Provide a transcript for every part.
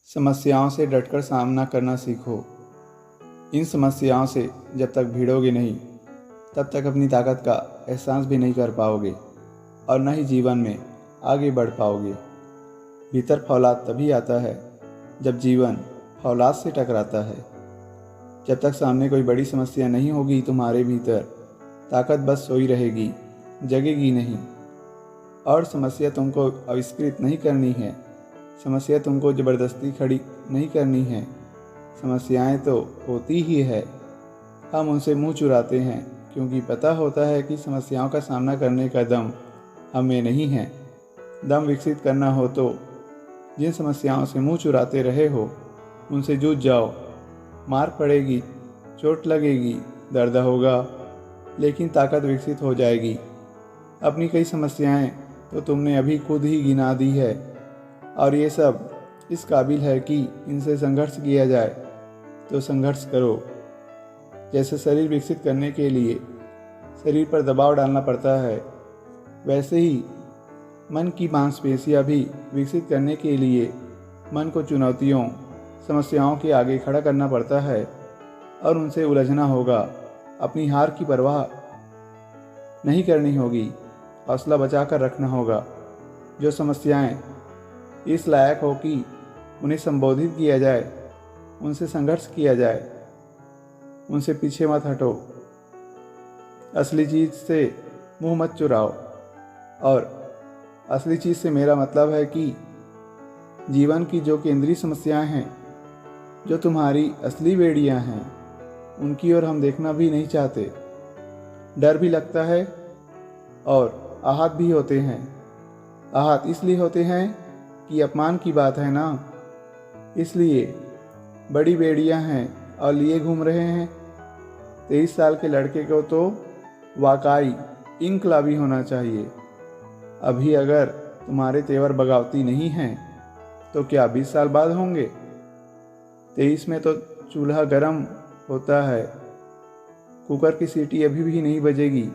समस्याओं से डटकर सामना करना सीखो। इन समस्याओं से जब तक भिड़ोगे नहीं तब तक अपनी ताकत का एहसास भी नहीं कर पाओगे और न ही जीवन में आगे बढ़ पाओगे। भीतर फौलाद तभी आता है जब जीवन फौलाद से टकराता है। जब तक सामने कोई बड़ी समस्या नहीं होगी तुम्हारे भीतर ताकत बस सोई रहेगी, जगेगी नहीं। और समस्या तुमको आविष्कृत नहीं करनी है, समस्या तुमको ज़बरदस्ती खड़ी नहीं करनी है। समस्याएं तो होती ही है, हम उनसे मुंह चुराते हैं क्योंकि पता होता है कि समस्याओं का सामना करने का दम हमें नहीं है। दम विकसित करना हो तो जिन समस्याओं से मुंह चुराते रहे हो उनसे जूझ जाओ। मार पड़ेगी, चोट लगेगी, दर्द होगा, लेकिन ताकत विकसित हो जाएगी। अपनी कई समस्याएं तो तुमने अभी खुद ही गिना दी है और ये सब इस काबिल है कि इनसे संघर्ष किया जाए तो संघर्ष करो। जैसे शरीर विकसित करने के लिए शरीर पर दबाव डालना पड़ता है, वैसे ही मन की मांसपेशियां भी विकसित करने के लिए मन को चुनौतियों, समस्याओं के आगे खड़ा करना पड़ता है और उनसे उलझना होगा। अपनी हार की परवाह नहीं करनी होगी, हौसला बचाकर रखना होगा। जो समस्याएं इस लायक हो कि उन्हें संबोधित किया जाए, उनसे संघर्ष किया जाए, उनसे पीछे मत हटो। असली चीज़ से मुंह मत चुराओ। और असली चीज़ से मेरा मतलब है कि जीवन की जो केंद्रीय समस्याएं हैं, जो तुम्हारी असली बेड़ियां हैं, उनकी ओर हम देखना भी नहीं चाहते। डर भी लगता है और आहत भी होते हैं। आहत इसलिए होते हैं कि अपमान की बात है ना, इसलिए बड़ी बेड़ियां हैं और लिए घूम रहे हैं। 23 साल के लड़के को तो वाकई इनकलाबी होना चाहिए। अभी अगर तुम्हारे तेवर बगावती नहीं हैं तो क्या 20 साल बाद होंगे? 23 में तो चूल्हा गर्म होता है, कुकर की सीटी अभी भी नहीं बजेगी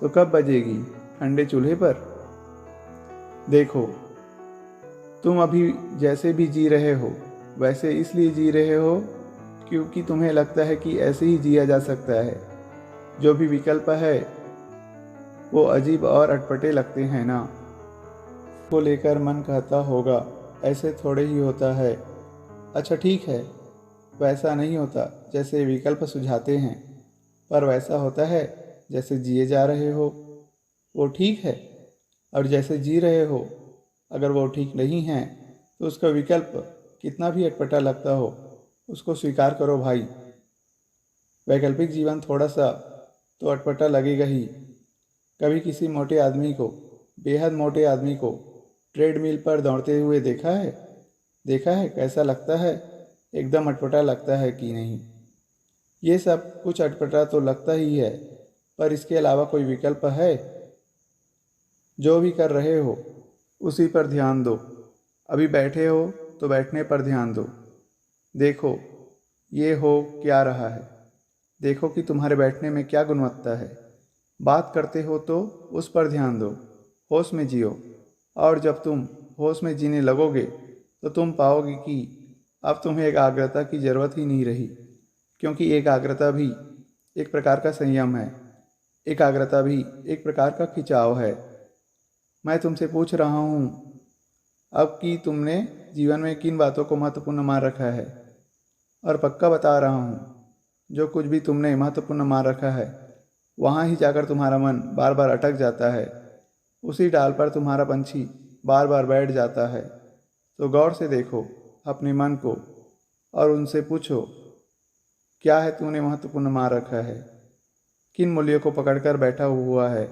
तो कब बजेगी? ठंडे चूल्हे पर। देखो, तुम अभी जैसे भी जी रहे हो वैसे इसलिए जी रहे हो क्योंकि तुम्हें लगता है कि ऐसे ही जिया जा सकता है। जो भी विकल्प है वो अजीब और अटपटे लगते हैं ना। को लेकर मन कहता होगा ऐसे थोड़े ही होता है। अच्छा ठीक है, वैसा नहीं होता जैसे विकल्प सुझाते हैं, पर वैसा होता है जैसे जिए जा रहे हो वो ठीक है। और जैसे जी रहे हो अगर वो ठीक नहीं है तो उसका विकल्प कितना भी अटपटा लगता हो उसको स्वीकार करो भाई। वैकल्पिक जीवन थोड़ा सा तो अटपटा लगेगा ही। कभी किसी मोटे आदमी को, बेहद मोटे आदमी को ट्रेडमिल पर दौड़ते हुए देखा है? कैसा लगता है? एकदम अटपटा लगता है कि नहीं? ये सब कुछ अटपटा तो लगता ही है, पर इसके अलावा कोई विकल्प है? जो भी कर रहे हो उसी पर ध्यान दो। अभी बैठे हो तो बैठने पर ध्यान दो। देखो ये हो क्या रहा है, देखो कि तुम्हारे बैठने में क्या गुणवत्ता है। बात करते हो तो उस पर ध्यान दो। होश में जियो। और जब तुम होश में जीने लगोगे तो तुम पाओगे कि अब तुम्हें एकाग्रता की ज़रूरत ही नहीं रही, क्योंकि एकाग्रता भी एक प्रकार का संयम है। एकाग्रता भी एक प्रकार का खिंचाव है। मैं तुमसे पूछ रहा हूँ अब कि तुमने जीवन में किन बातों को महत्वपूर्ण मान रखा है। और पक्का बता रहा हूँ, जो कुछ भी तुमने महत्वपूर्ण मान रखा है वहाँ ही जाकर तुम्हारा मन बार बार अटक जाता है। उसी डाल पर तुम्हारा पंछी बार बार बैठ जाता है। तो गौर से देखो अपने मन को और उनसे पूछो, क्या है तूने महत्वपूर्ण मान रखा है? किन मूल्यों को पकड़कर बैठा हुआ है?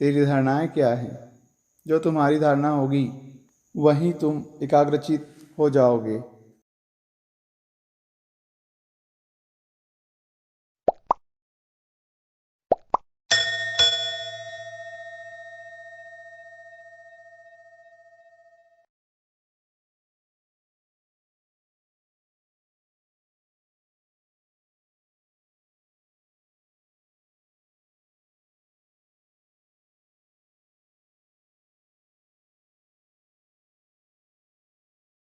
तेरी धारणाएं क्या हैं? जो तुम्हारी धारणा होगी वहीं तुम एकाग्रचित हो जाओगे।